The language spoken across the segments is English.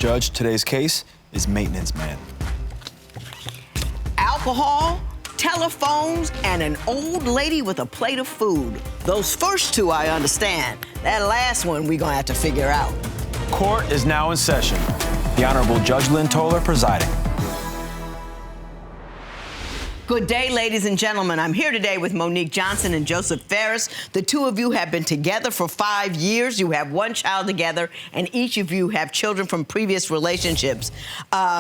Judge, today's case is maintenance man. Alcohol, telephones, and an old lady with a plate of food. Those first two I understand. That last one we gonna have to figure out. Court is now in session. The Honorable Judge Lynn Toller presiding. Good day, ladies and gentlemen. I'm here today with Monique Johnson and Joseph Farris. The two of you have been together for 5 years. You have one child together, and each of you have children from previous relationships.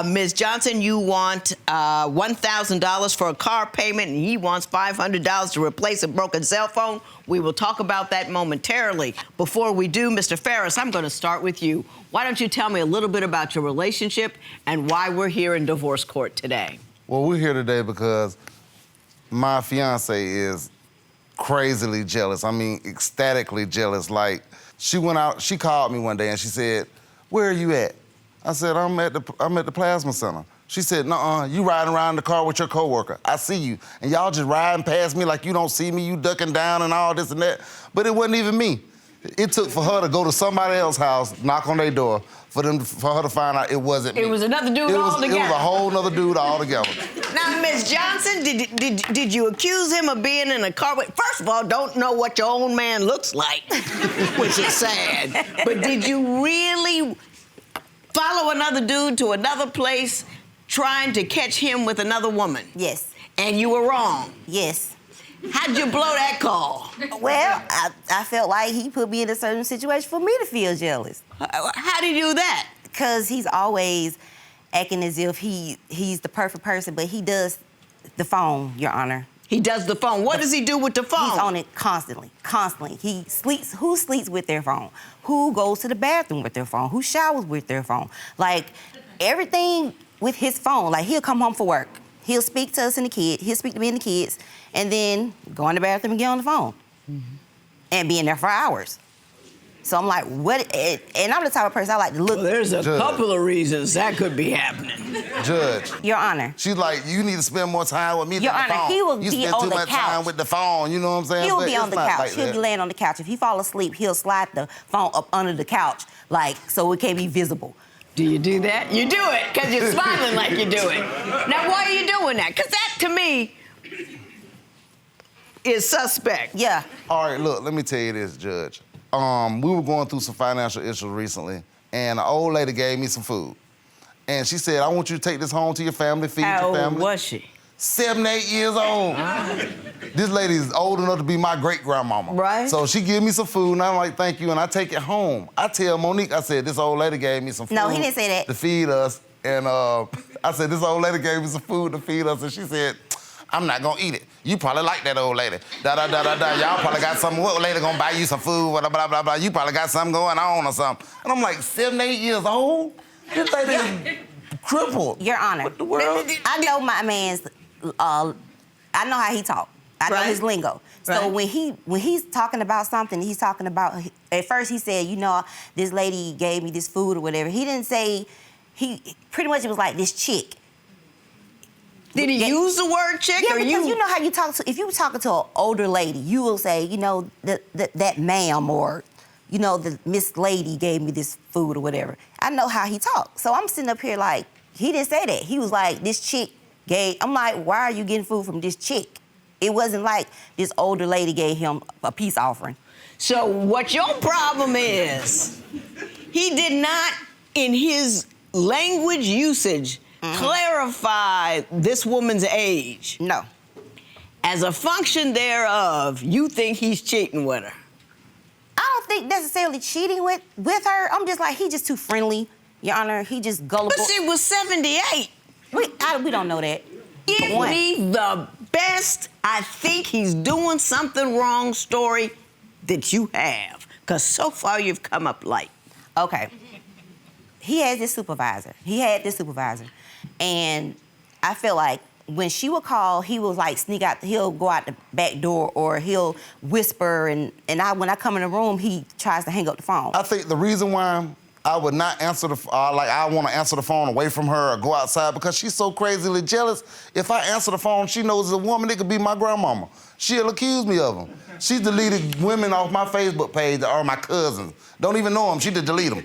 Ms. Johnson, you want $1,000 for a car payment, and he wants $500 to replace a broken cell phone. We will talk about that momentarily. Before we do, Mr. Farris, I'm going to start with you. Why don't you tell me a little bit about your relationship and why we're here in divorce court today? Well, we're here today because my fiance is crazily jealous. I mean, ecstatically jealous. Like, she went out, she called me one day and she said, "Where are you at?" I said, I'm at the plasma center. She said, "Nuh-uh, you riding around in the car with your coworker. I see you. And y'all just riding past me like you don't see me, you ducking down and all this and that." But it wasn't even me. It took for her to go to somebody else's house, knock on their door, for her to find out it wasn't me. It was another dude altogether. It was a whole nother dude altogether. Now, Ms. Johnson, did you accuse him of being in a car with... First of all, don't know what your own man looks like, which is sad. But did you really follow another dude to another place trying to catch him with another woman? Yes. And you were wrong? Yes. How'd you blow that call? Well, I felt like he put me in a certain situation for me to feel jealous. How did you do that? Because he's always acting as if he's the perfect person, but he does the phone, Your Honor. He does the phone. What does he do with the phone? He's on it constantly. He sleeps. Who sleeps with their phone? Who goes to the bathroom with their phone? Who showers with their phone? Like, everything with his phone. Like, he'll come home from work. He'll speak to us and the kids. He'll speak to me and the kids, and then go in the bathroom and get on the phone. And be in there for hours. So I'm like, what? And I'm the type of person I like to look. Well, there's a couple of reasons that could be happening. Judge. Your Honor. She's like, you need to spend more time with me than Your the Honor, phone. he will you be spend on too the much couch. time with the phone, you know what I'm saying? He'll But be on the it's not couch. like He'll that. be laying on the couch. If he fall asleep, he'll slide the phone up under the couch, like, so it can't be visible. Do you do that? You do it, because you're smiling like you do it. Now, why are you doing that? Because that, to me, is suspect. Yeah. All right, look, let me tell you this, Judge. We were going through some financial issues recently, and an old lady gave me some food. And she said, "I want you to take this home to your family, feed How your family." old was she? 7, 8 years old. This lady is old enough to be my great-grandmama. Right. So she give me some food, and I'm like, "Thank you," and I take it home. I tell Monique, I said, "This old lady gave me some food." No, he didn't say that. To feed us. And I said, "This old lady gave me some food to feed us," and she said, "I'm not gonna eat it. You probably like that old lady. Da-da-da-da-da. Y'all probably got something. What lady gonna buy you some food? Blah, blah, blah, blah. You probably got something going on or something." And I'm like, 7, 8 years old? This lady is crippled. Your Honor. What the world? I know my man's, I know how he talk. I know his lingo. So Right. when he's talking about something, he's talking about, at first he said, you know, this lady gave me this food or whatever. He didn't say, he pretty much it was like this chick. Did he use the word chick? Yeah, or because you know how you talk to, if you were talking to an older lady, you will say, you know, that ma'am, or, you know, the Miss Lady gave me this food or whatever. I know how he talks. So I'm sitting up here like, he didn't say that. He was like, this chick gave, I'm like, why are you getting food from this chick? It wasn't like this older lady gave him a peace offering. So what your problem is, he did not, in his language usage, clarify this woman's age. No. As a function thereof, you think he's cheating with her. I don't think necessarily cheating with her. I'm just like, he just too friendly, Your Honor. He just gullible. But she was 78. We don't know that. Give me the best I think he's doing something wrong story that you have. Because so far you've come up light. Okay. He had this supervisor. And I feel like when she would call, he was like sneak out, he'll go out the back door or he'll whisper, and when I come in the room, he tries to hang up the phone. I think the reason why I would not answer I want to answer the phone away from her or go outside because she's so crazily jealous. If I answer the phone, she knows it's a woman, it could be my grandmama. She'll accuse me of them. She deleted women off my Facebook page that are my cousins. Don't even know them, she just delete them.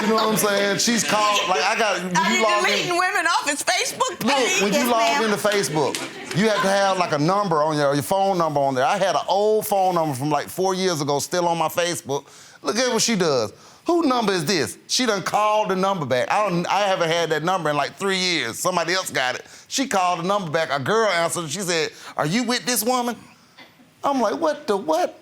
You know what I'm saying? She's called, like, I got, when Are you you log deleting in, women off his Facebook page? look, when you log into Facebook, you have to have like a number on your phone number on there. I had an old phone number from like 4 years ago still on my Facebook. Look at what she does. Whose number is this? She done called the number back. I haven't had that number in like 3 years. Somebody else got it. She called the number back. A girl answered and she said, "Are you with this woman?" I'm like, what the what?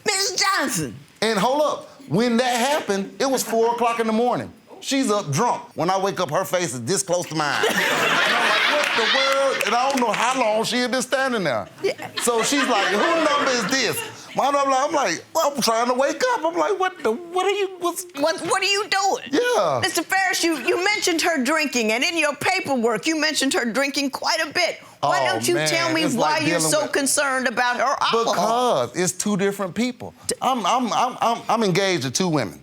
Mrs. Johnson. And hold up, when that happened, it was 4 o'clock in the morning. She's up drunk. When I wake up, her face is this close to mine. And I'm like, what the world? And I don't know how long she had been standing there. Yeah. So she's like, whose number is this? My number, I'm like, I'm trying to wake up. I'm like, what are you, What are you doing? Yeah. Mr. Farris, you mentioned her drinking, and in your paperwork, you mentioned her drinking quite a bit. Why Oh, don't you man, tell me it's why like you're dealing so with- concerned about her alcohol? Because it's two different people. I'm engaged to two women.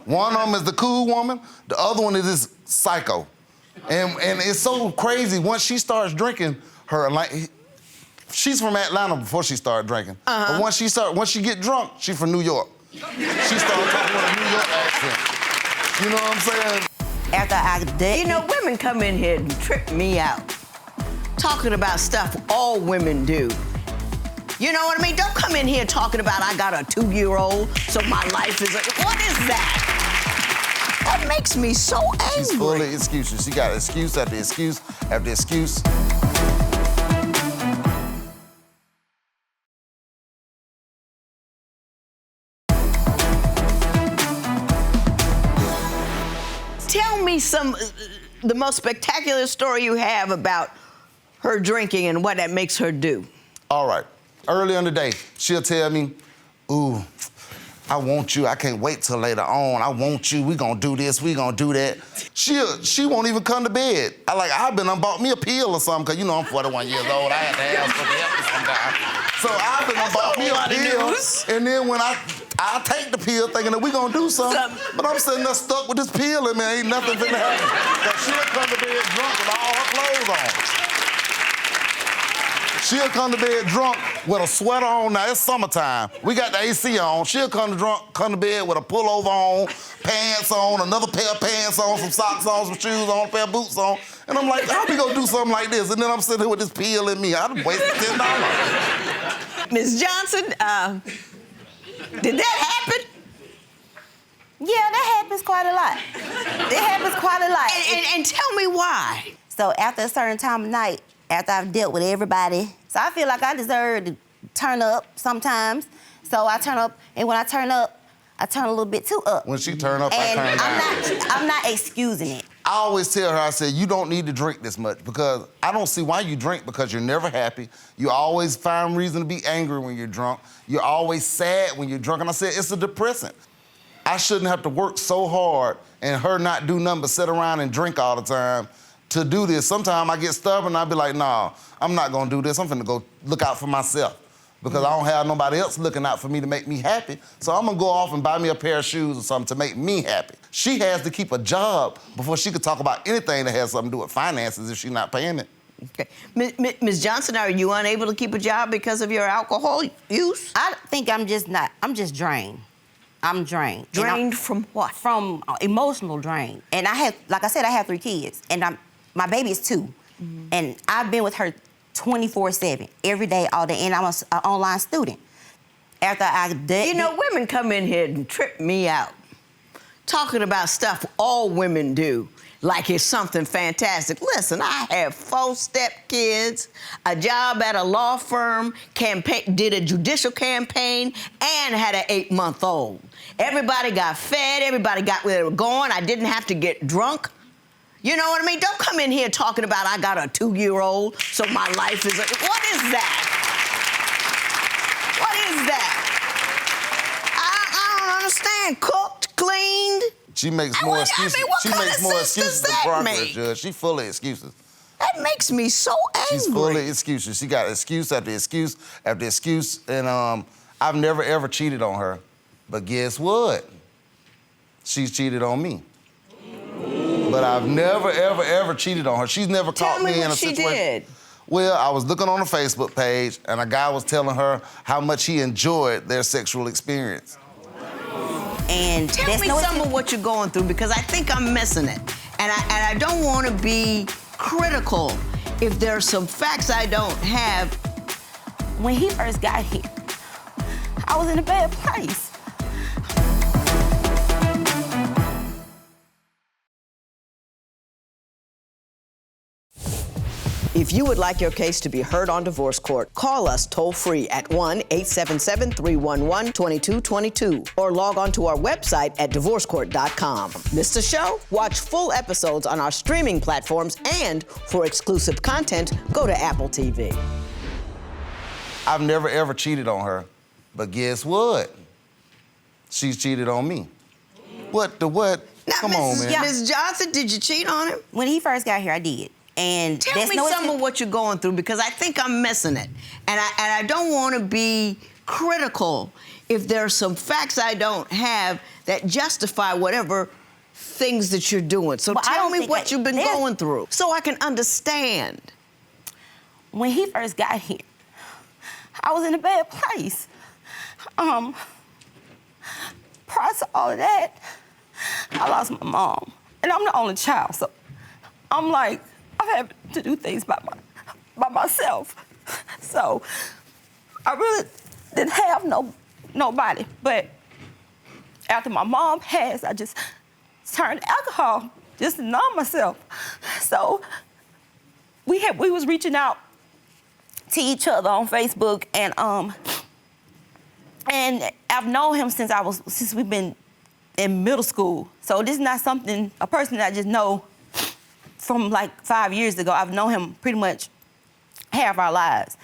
One of them is the cool woman, the other one is this psycho. And it's so crazy, once she starts drinking, she's from Atlanta before she started drinking. But once she get drunk, she's from New York. She started talking with a New York accent. You know what I'm saying? After I did, You know, women come in here and trip me out, talking about stuff all women do. You know what I mean? Don't come in here talking about I got a 2-year-old, so my life is what is that? That makes me so angry. She's full of excuses. She got excuse after excuse after excuse. Tell me the most spectacular story you have about her drinking and what that makes her do. All right. Early in the day, she'll tell me, "Ooh, I want you. I can't wait till later on. I want you. We gonna do this. We gonna do that." She won't even come to bed. I've been bought me a pill or something, cause you know I'm 41 years old. I had to have something to help me sometimes. So I've been bought me a pill, and then when I take the pill thinking that we gonna do something, but I'm sitting there stuck with this pill and man, ain't nothing finna happen. Cause she'll come to bed drunk with all her clothes on. She'll come to bed drunk with a sweater on. Now, it's summertime. We got the AC on. She'll come to bed with a pullover on, pants on, another pair of pants on, some socks on, some shoes on, a pair of boots on. And I'm like, how we gonna do something like this? And then I'm sitting here with this pill in me. I'd wasted $10. Ms. Johnson, did that happen? yeah, that happens quite a lot. It happens quite a lot. And tell me why. So after a certain time of night, after I've dealt with everybody, so I feel like I deserve to turn up sometimes. So I turn up, and when I turn up, I turn a little bit too up. When she turn up, And I turn down. I'm not excusing it. I always tell her, I said, you don't need to drink this much because I don't see why you drink because you're never happy. You always find reason to be angry when you're drunk. You're always sad when you're drunk. And I said, it's a depressant. I shouldn't have to work so hard and her not do nothing but sit around and drink all the time to do this. Sometimes I get stubborn and I be like, nah, I'm not gonna do this. I'm finna go look out for myself because I don't have nobody else looking out for me to make me happy. So I'm gonna go off and buy me a pair of shoes or something to make me happy. She has to keep a job before she could talk about anything that has something to do with finances if she's not paying it. Okay. Ms. Johnson, are you unable to keep a job because of your alcohol use? I think I'm just drained. I'm drained. Drained from what? From emotional drain. And I have, like I said, I have 3 kids, and my baby is 2. And I've been with her 24/7, every day, all day, and I'm an online student. After I did... You know, women come in here and trip me out, talking about stuff all women do, like it's something fantastic. Listen, I have 4 stepkids, a job at a law firm, did a judicial campaign, and had an 8-month-old. Everybody got fed, everybody got where they were going. I didn't have to get drunk. You know what I mean? Don't come in here talking about I got a 2-year-old, so my life is... What is that? What is that? I don't understand. Cooked, cleaned? She makes more excuses. what She kind makes of more sense does excuses than that progress, make? Judge. She full of excuses. That makes me so angry. She's full of excuses. She got excuse after excuse after excuse. And I've never, ever cheated on her. But guess what? She's cheated on me. But I've never, ever, ever cheated on her. She's never caught me in a situation. Tell me what she did. Well, I was looking on a Facebook page, and a guy was telling her how much he enjoyed their sexual experience. And Tell me some of what you're going through, because I think I'm missing it. And I don't want to be critical if there's some facts I don't have. When he first got here, I was in a bad place. If you would like your case to be heard on divorce court, call us toll-free at 1-877-311-2222 or log on to our website at divorcecourt.com. Missed a show? Watch full episodes on our streaming platforms, and for exclusive content, go to Apple TV. I've never, ever cheated on her, but guess what? She's cheated on me. What the what? Now, Come on, man. Ms. Johnson, did you cheat on him? When he first got here, I did. And Tell me some of what you're going through, because I think I'm missing it. And I don't want to be critical if there's some facts I don't have that justify whatever things that you're doing. So tell me what you've been going through so I can understand. When he first got here, I was in a bad place. Prior to all of that, I lost my mom. And I'm the only child, so I'm like, I have to do things by myself. So I really didn't have nobody. But after my mom passed, I just turned to alcohol just to numb myself. So we was reaching out to each other on Facebook, and I've known him since we've been in middle school. So this is not a person that I just know from like 5 years ago. I've known him pretty much half our lives.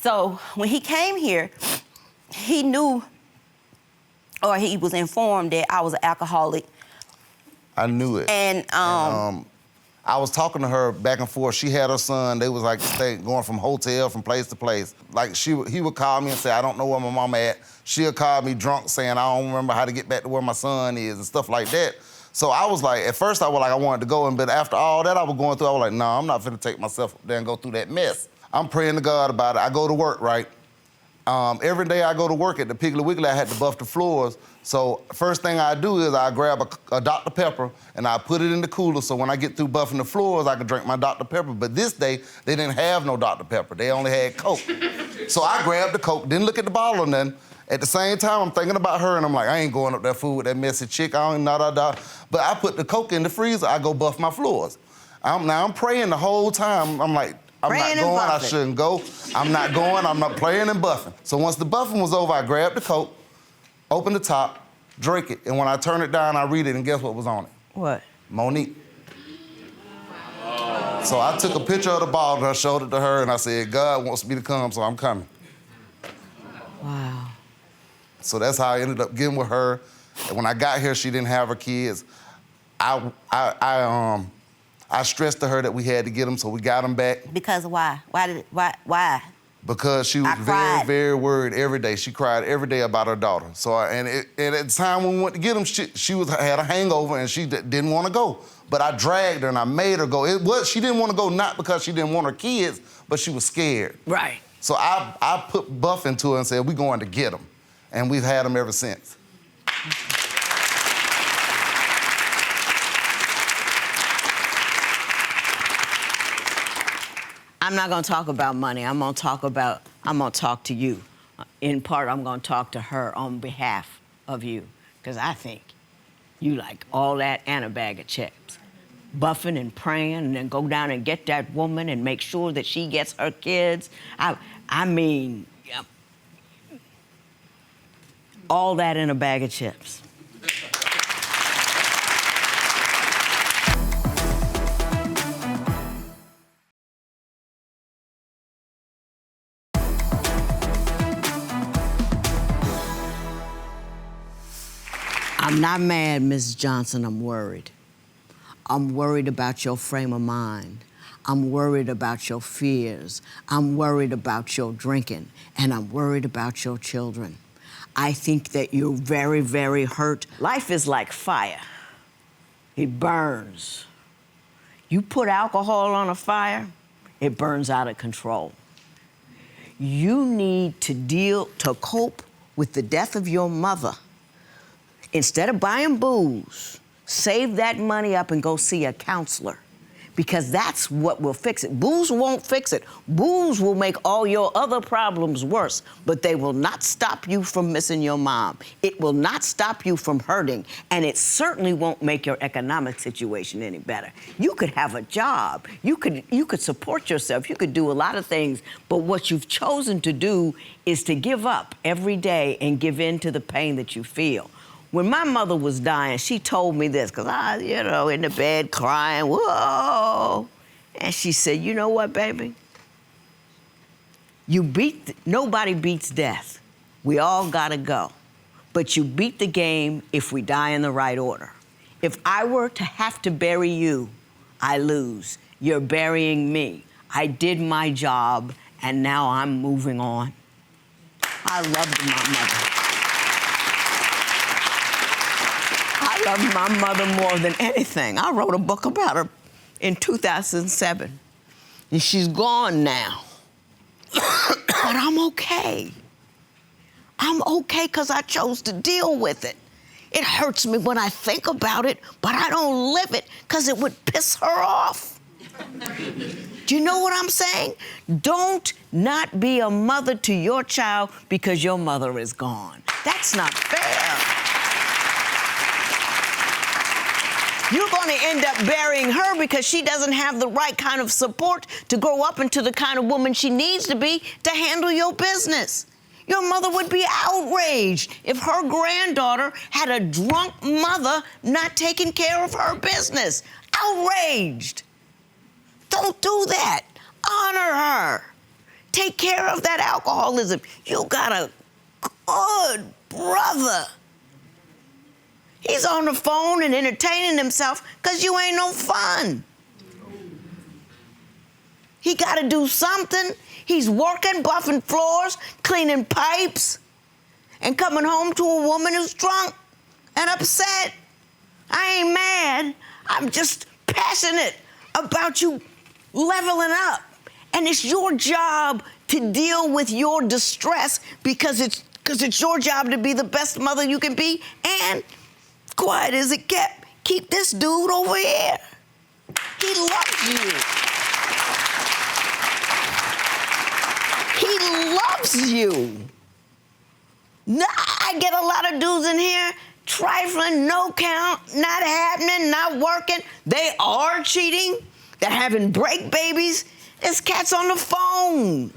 So when he came here, he knew, or he was informed that I was an alcoholic. I knew it. And I was talking to her back and forth. She had her son. They was like going from from place to place. Like he would call me and say, I don't know where my mama at. She'll call me drunk saying, I don't remember how to get back to where my son is and stuff like that. So I was like, at first I wanted to go, but after all that I was going through, I was like, no, I'm not finna take myself up there and go through that mess. I'm praying to God about it. I go to work, right? Every day I go to work at the Piggly Wiggly, I had to buff the floors. So first thing I do is I grab a Dr. Pepper and I put it in the cooler so when I get through buffing the floors, I can drink my Dr. Pepper. But this day, they didn't have no Dr. Pepper. They only had Coke. So I grabbed the Coke, didn't look at the bottle or nothing. At the same time, I'm thinking about her, and I'm like, I ain't going up that food with that messy chick. I don't da. But I put the Coke in the freezer. I go buff my floors. I'm praying the whole time. I'm like, I'm not going. I shouldn't go. I'm not going. I'm not playing and buffing. So once the buffing was over, I grabbed the Coke, opened the top, drank it, and when I turn it down, I read it, and guess what was on it? What? Monique. So I took a picture of the bottle, and I showed it to her, and I said, God wants me to come, so I'm coming. Wow. So that's how I ended up getting with her. And when I got here, she didn't have her kids. I stressed to her that we had to get them, so we got them back. Because why? Why? Because she was very, very worried every day. She cried every day about her daughter. So, and at the time when we went to get them, she had a hangover and she didn't want to go. But I dragged her and I made her go. She didn't want to go, not because she didn't want her kids, but she was scared. Right. So I put Buff into her and said, we're going to get them. And we've had them ever since. I'm not going to talk about money. I'm going to talk to you. In part, I'm going to talk to her on behalf of you, because I think you like all that and a bag of chips. Buffing and praying and then go down and get that woman and make sure that she gets her kids. I mean, all that in a bag of chips. I'm not mad, Ms. Johnson, I'm worried. I'm worried about your frame of mind. I'm worried about your fears. I'm worried about your drinking. And I'm worried about your children. I think that you're very, very hurt. Life is like fire. It burns. You put alcohol on a fire, it burns out of control. You need to cope with the death of your mother. Instead of buying booze, save that money up and go see a counselor, because that's what will fix it. Booze won't fix it. Booze will make all your other problems worse, but they will not stop you from missing your mom. It will not stop you from hurting, and it certainly won't make your economic situation any better. You could have a job. You could support yourself. You could do a lot of things, but what you've chosen to do is to give up every day and give in to the pain that you feel. When my mother was dying, she told me this, because I, in the bed crying, whoa. And she said, you know what, baby? Nobody beats death. We all gotta go. But you beat the game if we die in the right order. If I were to have to bury you, I lose. You're burying me. I did my job, and now I'm moving on. I loved my mother. I love my mother more than anything. I wrote a book about her in 2007. And she's gone now. But I'm okay. I'm okay because I chose to deal with it. It hurts me when I think about it, but I don't live it because it would piss her off. Do you know what I'm saying? Don't not be a mother to your child because your mother is gone. That's not fair. You're going to end up burying her because she doesn't have the right kind of support to grow up into the kind of woman she needs to be to handle your business. Your mother would be outraged if her granddaughter had a drunk mother not taking care of her business. Outraged. Don't do that. Honor her. Take care of that alcoholism. You got a good brother. He's on the phone and entertaining himself because you ain't no fun. He got to do something. He's working, buffing floors, cleaning pipes, and coming home to a woman who's drunk and upset. I ain't mad. I'm just passionate about you leveling up. And it's your job to deal with your distress because it's your job to be the best mother you can be. And quiet as it kept, keep this dude over here. He loves you. He loves you. Nah, I get a lot of dudes in here trifling, no count, not happening, not working. They are cheating. They're having break babies. There's cats on the phone.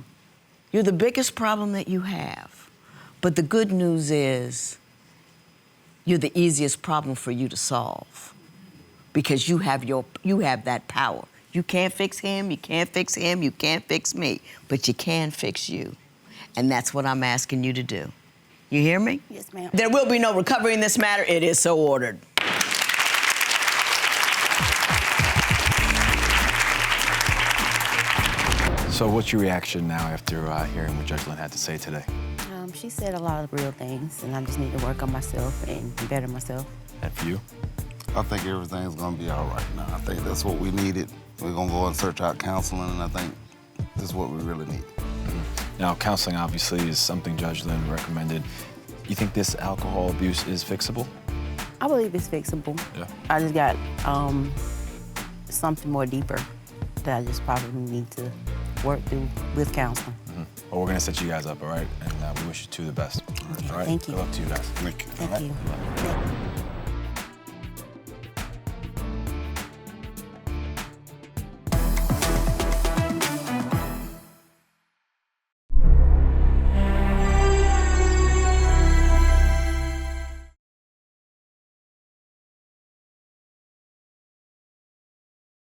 You're the biggest problem that you have. But the good news is you're the easiest problem for you to solve because you have that power. You can't fix him, you can't fix him, you can't fix me, but you can fix you. And that's what I'm asking you to do. You hear me? Yes, ma'am. There will be no recovery in this matter. It is so ordered. So what's your reaction now after hearing what Judge Lynn had to say today? She said a lot of real things, and I just need to work on myself and better myself. And for you? I think everything's gonna be all right now. I think that's what we needed. We're gonna go and search out counseling, and I think this is what we really need. Mm-hmm. Now, counseling obviously is something Judge Lynn recommended. You think this alcohol abuse is fixable? I believe it's fixable. Yeah. I just got something more deeper that I just probably need to work through with counseling. Mm-hmm. Well, we're gonna set you guys up, all right? And we wish you two the best. All right? Thank you. Good luck to you guys. Thank you. Thank you.